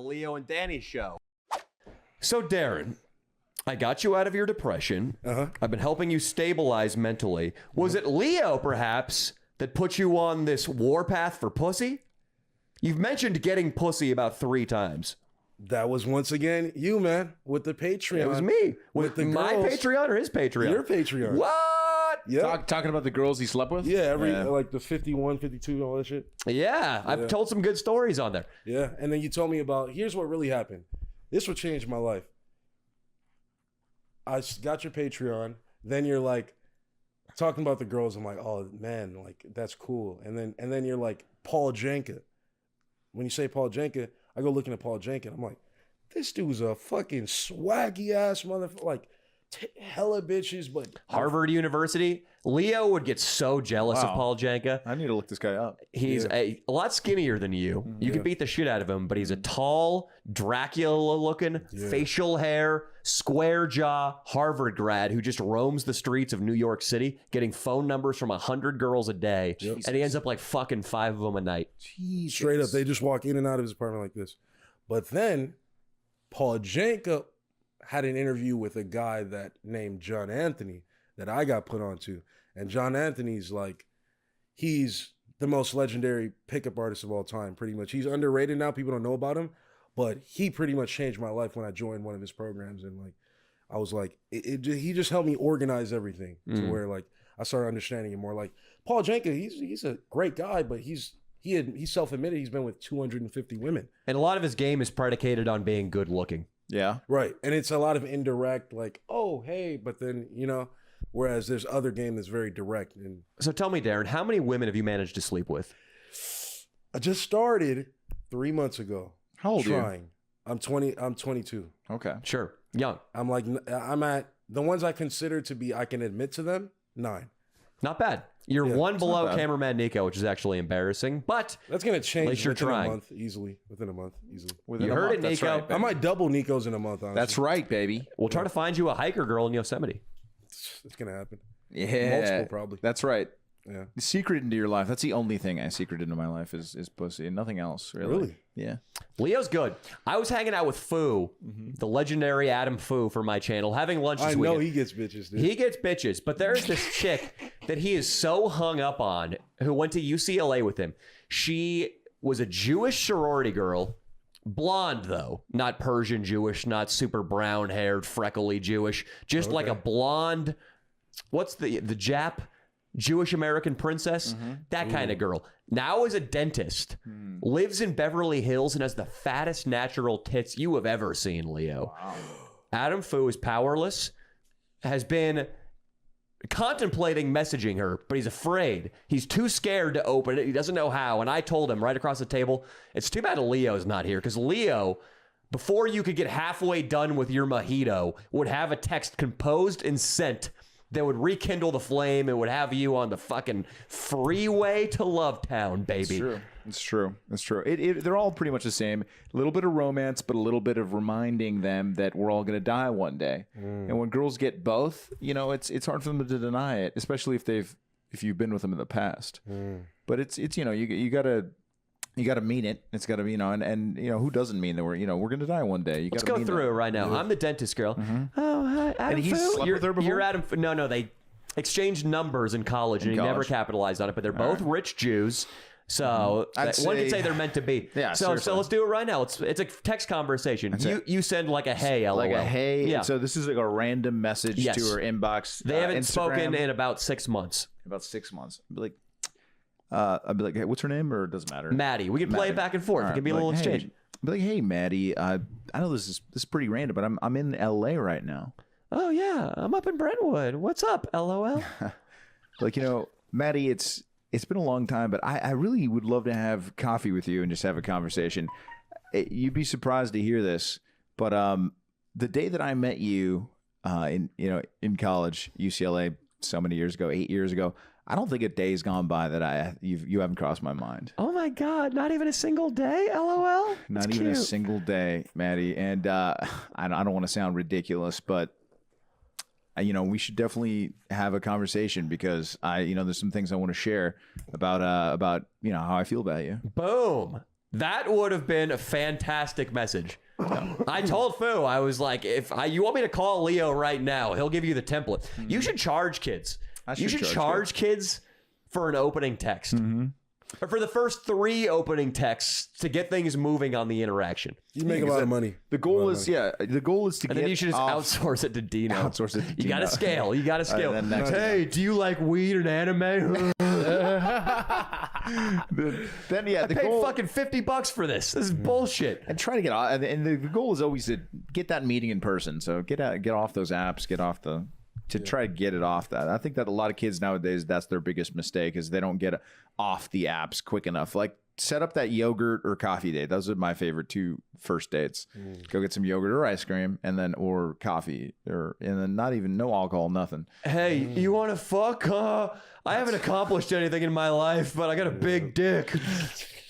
Leo and Danny show. So, Darren, I got you out of your depression. I've been helping you stabilize mentally. Was it Leo, perhaps, that put you on this warpath for pussy? You've mentioned getting pussy about 3 times. That was once again you, man, with the Patreon. It was me. With the my girls. Patreon or his Patreon? Your Patreon. What? Yeah. Talking about the girls he slept with? Yeah, like the 51, 52, all that shit. Yeah, I've told some good stories on there. Yeah, and then you told me about, here's what really happened. This would change my life. I got your Patreon, then you're like, talking about the girls, I'm like, oh man, like that's cool. And then you're like, Paul Janka. When you say Paul Janka, I go looking at Paul Janka, I'm like, this dude's a fucking swaggy ass motherfucker, like hella bitches, but Harvard University. Leo would get so jealous of Paul Janka. I need to look this guy up. He's a lot skinnier than you. You could beat the shit out of him, but he's a tall, Dracula-looking, facial hair, square jaw Harvard grad who just roams the streets of New York City, getting phone numbers from 100 girls a day, and he ends up like fucking 5 of them a night. Jesus. straight up, they just walk in and out of his apartment like this. But then Paul Janka had an interview with a guy that named John Anthony that I got put onto. And John Anthony's like, he's the most legendary pickup artist of all time, pretty much. He's underrated now. People don't know about him. But he pretty much changed my life when I joined one of his programs. And like, I was like, he just helped me organize everything to where like, I started understanding it more. Like Paul Janka, he's a great guy, but he self-admitted he's been with 250 women. And a lot of his game is predicated on being good looking. Yeah. Right. And it's a lot of indirect, like, oh, hey, but then, you know, whereas there's other game that's very direct. And So tell me, Darren, how many women have you managed to sleep with? I just started 3 months ago. How old are trying. I'm 22. you? Okay. Sure. Young. I'm at the ones I consider to be, I can admit to them, 9. Not bad. You're one below bad. cameraman Nico, which is actually embarrassing, but That's going to At change least you're within trying. a month, easily. Within a month, easily. Within you a heard month, it, that's Nico. right, I might double Nico's in a month, honestly. That's right, baby. we'll try to find you a hiker girl in Yosemite. It's going to happen. Yeah. Multiple, probably. That's right. Yeah. The secret into your life. That's the only thing I secret into my life is pussy and nothing else, really. Really? Yeah. Leo's good. I was hanging out with Fu, the legendary Adam Fu for my channel, having lunch this I know weekend. he gets bitches, dude. He gets bitches, but there's this chick that he is so hung up on who went to UCLA with him. She was a Jewish sorority girl, blonde though, not Persian Jewish, not super brown haired, freckly Jewish, just like a blonde. What's the Jap? Jewish American princess, that kind of girl. Now is a dentist, lives in Beverly Hills, and has the fattest natural tits you have ever seen, Leo. Wow. Adam Fu is powerless, has been contemplating messaging her, but he's afraid. He's too scared to open it. He doesn't know how. And I told him right across the table, it's too bad Leo's not here, because Leo, before you could get halfway done with your mojito, would have a text composed and sent that would rekindle the flame and would have you on the fucking freeway to Lovetown, baby. It's true. They're all pretty much the same. A little bit of romance, but a little bit of reminding them that we're all going to die one day. And when girls get both, you know, it's hard for them to deny it, especially if you've been with them in the past. But it's you know, you gotta mean it. It's gotta be, you know, and you know, who doesn't mean that we're going to die one day? Let's go through it right now. I'm the dentist girl. Oh, hi, Adam And he Fu. slept with her before? You're Adam Fu. No, they exchanged numbers in college, and he never capitalized on it. But they're both rich Jews, so one could say they're meant to be. Yeah. So let's do it right now. It's a text conversation. You send like a hey, LOL. Like a hey. Yeah. So this is like a random message to her inbox. They haven't Instagram. spoken in about 6 months. About 6 months. I'd be like, hey, what's her name? Or it doesn't matter. Maddie. We can play it back and forth. All It can be a right, little like, exchange. Hey, I'd be like, hey, Maddie. I know this is pretty random, but I'm in LA right now. Oh yeah, I'm up in Brentwood. What's up, LOL? Like, you know, Maddie, it's been a long time, but I really would love to have coffee with you and just have a conversation. You'd be surprised to hear this, but the day that I met you in college, UCLA, so many years ago, 8 years ago, I don't think a day's gone by that you haven't crossed my mind. Oh my God, not even a single day, LOL? Not even a single day, Maddie. And I don't want to sound ridiculous, but you know, we should definitely have a conversation because there's some things I want to share about you know, how I feel about you. Boom. That would have been a fantastic message. I told Fu, I was like, if you want me to call Leo right now, he'll give you the template. You should charge kids. You should charge kids for an opening text. Or for the first 3 opening texts to get things moving on the interaction. You make a lot of money. The goal is, the goal is to And get then you should just outsource it to Dino. Outsource it to You Dino. gotta scale. You gotta scale. then next- Hey, do you like weed and anime? Then yeah, I the paid goal fucking $50 for this. This is bullshit. and try to get off. And the goal is always to get that meeting in person. So get off those apps, get off to try to get it off that. I think that a lot of kids nowadays, that's their biggest mistake, is they don't get off the apps quick enough. Like, set up that yogurt or coffee date. Those are my favorite 2 first dates. Go get some yogurt or ice cream, and then or coffee, and then not even no alcohol, nothing. Hey, you want to fuck? I haven't accomplished anything in my life, but I got a big dick.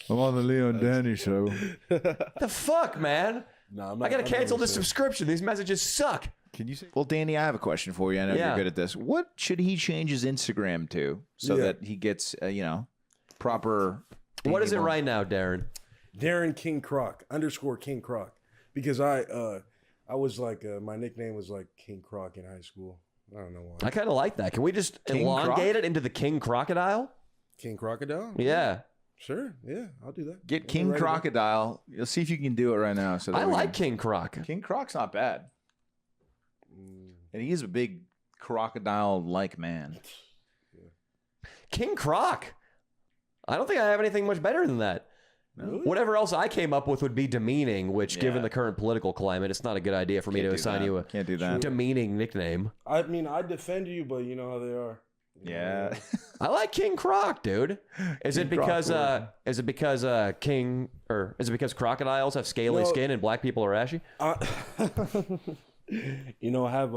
I'm on the Leo and Danny show. The fuck, man? No, I gotta cancel the subscription. These messages suck. Can you say? Well, Danny, I have a question for you. I know you're good at this. What should he change his Instagram to so that he gets, proper? What is it right now, Darren? Darren King Croc _ King Croc, because I was like my nickname was like King Croc in high school. I don't know why. I kind of like that. Can we just elongate it into the King Crocodile? King Crocodile? Yeah. Sure. Yeah, I'll do that. Get King Crocodile. You'll see if you can do it right now. So I like King Croc. King Croc's not bad, and he is a big crocodile-like man. King Croc. I don't think I have anything much better than that. Really? Whatever else I came up with would be demeaning, which, given the current political climate, it's not a good idea for me to assign you a Can't do that. demeaning nickname. I mean, I defend you, but you know how they are. Yeah. I like King Croc, dude. Is it because crocodiles have scaly skin and black people are ashy? You know, I have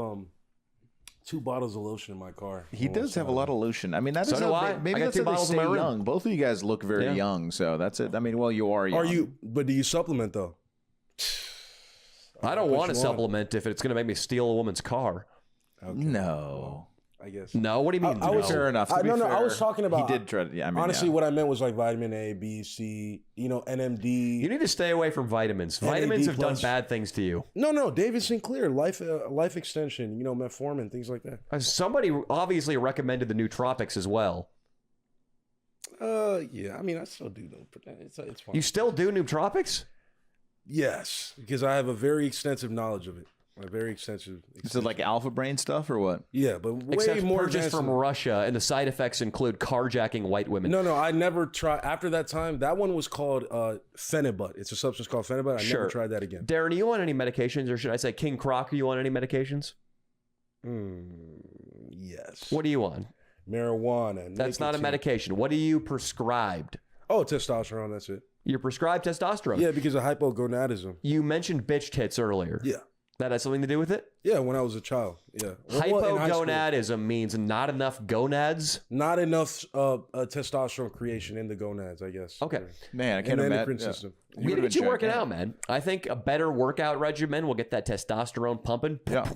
2 bottles of lotion in my car. He does have a lot of lotion. I mean, that is So do I. maybe I got that's 2 how they bottles in stay my room. young. Both of you guys look very young, so that's it. I mean, well, you are young. But do you supplement though? I don't want to you on. supplement if it's going to make me steal a woman's car. Okay. No. I guess. No, what do you mean? I was Fair enough. To be I fair, was talking about. He did try to. Yeah, I mean, honestly, what I meant was like vitamin A, B, C. You know, NMD. You need to stay away from vitamins. Vitamins have done bad things to you. No, David Sinclair, life extension. You know, metformin, things like that. Somebody obviously recommended the nootropics as well. Yeah. I mean, I still do them. It's fine. You still do nootropics? Yes, because I have a very extensive knowledge of it. A very extensive. Is it like alpha brain stuff or what? Yeah, but way Except more purchased advanced from than- Russia, and the side effects include carjacking white women. No, I never tried. After that time, that one was called Phenibut. It's a substance called Phenibut. I never tried that again. Darren, are you on any medications, or should I say King Croc, are you on any medications? Yes. What are you on? Marijuana. That's not a nicotine. medication. What are you prescribed? Oh, testosterone. That's it. You're prescribed testosterone. Yeah, because of hypogonadism. You mentioned bitch tits earlier. Yeah. That has something to do with it? Yeah, when I was a child. Yeah. Well, in high school. Hypogonadism means not enough gonads. Not enough testosterone creation in the gonads, I guess. Okay. Man, I In can't the imagine. endocrine system. We need to get you working out, man. I think a better workout regimen will get that testosterone pumping. Yeah.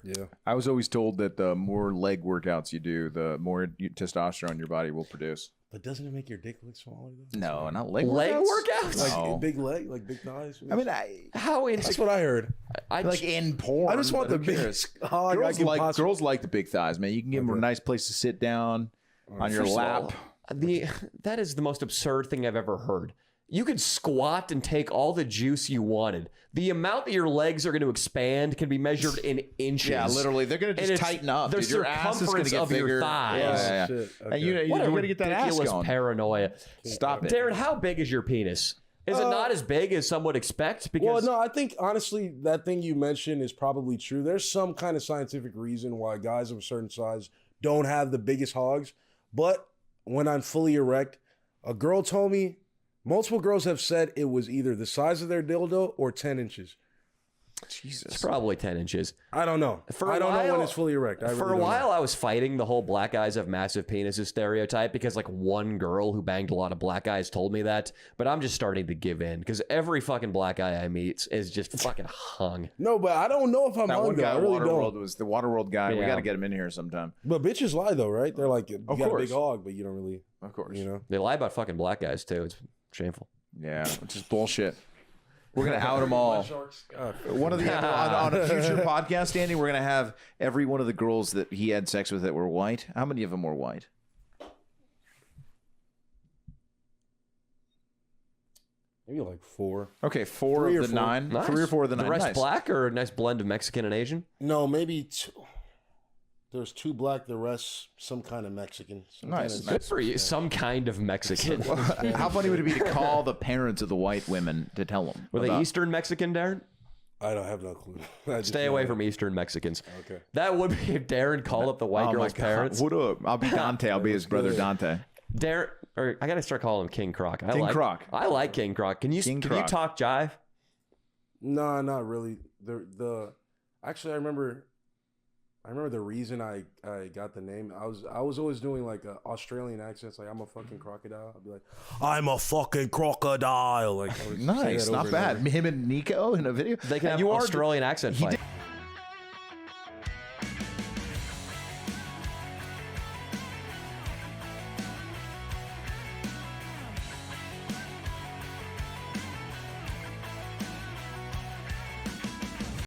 Yeah. I was always told that the more leg workouts you do, the more testosterone your body will produce. But doesn't it make your dick look smaller though? No, not leg Leg workouts. workouts? Like No. big leg, like big thighs. I mean, How that's insecure? what I heard. like in porn. I just want the but who cares? biggest hog I can possibly. Girls like the big thighs, man. You can give them a nice place to sit down on your First of lap. all, that is the most absurd thing I've ever heard. You could squat and take all the juice you wanted. The amount that your legs are going to expand can be measured in inches. Yeah, literally, they're gonna And just it's tighten up. the Dude. Your ass is gonna circumference get of your bigger. thighs. Yeah. Shit. Okay. And you're What a gonna get that ass ridiculous going. paranoia. Stop it. Darren, how big is your penis? Is it not as big as some would expect? Well, Because no, I think honestly that thing you mentioned is probably true. There's some kind of scientific reason why guys of a certain size don't have the biggest hogs. But when I'm fully erect, a girl told me, multiple girls have said it was either the size of their dildo or 10 inches. Jesus. it's probably 10 inches. I don't know. I don't know when it's fully erect. I really For a don't know. while, I was fighting the whole black guys have massive penises stereotype because like one girl who banged a lot of black guys told me that. But I'm just starting to give in because every fucking black guy I meet is just fucking hung. No, but I don't know if I'm That one hungry. guy, I really Waterworld, don't. was the Waterworld guy. We Yeah. got to get him in here sometime. But bitches lie though, right? They're like, you got a course. big hog, but you don't really, Of course. you know. They lie about fucking black guys too. It's shameful. Yeah, which is bullshit. We're gonna out them all. One of the on a future podcast, Andy, we're gonna have every one of the girls that he had sex with that were white. How many of them were white? Maybe like 4. Okay, 4 of the 9. Nice. 3 or 4 of the 9. The rest Nice. black or a nice blend of Mexican and Asian? No, maybe 2. There's 2 black, the rest some kind of Mexican. Nice. Good for you. Some kind of Mexican. How funny would it be to call the parents of the white women to tell them? Were they Eastern Mexican, Darren? I don't have no clue. I just Stay know away that. from Eastern Mexicans. Okay. That would be if Darren called up the white Oh my girl's God. parents. What up? I'll be Dante. I'll be his brother Dante. Darren, or I gotta start calling him King Croc. King Croc. I like King Croc. Can you talk jive? No, not really. Actually, I remember the reason I got the name. I was always doing like Australian accents. Like I'm a fucking crocodile. I'd be like, I'm a fucking crocodile. Like I would say Nice, that not over and bad. over. Him and Nico in a video. They can have you Australian accent He fight. did,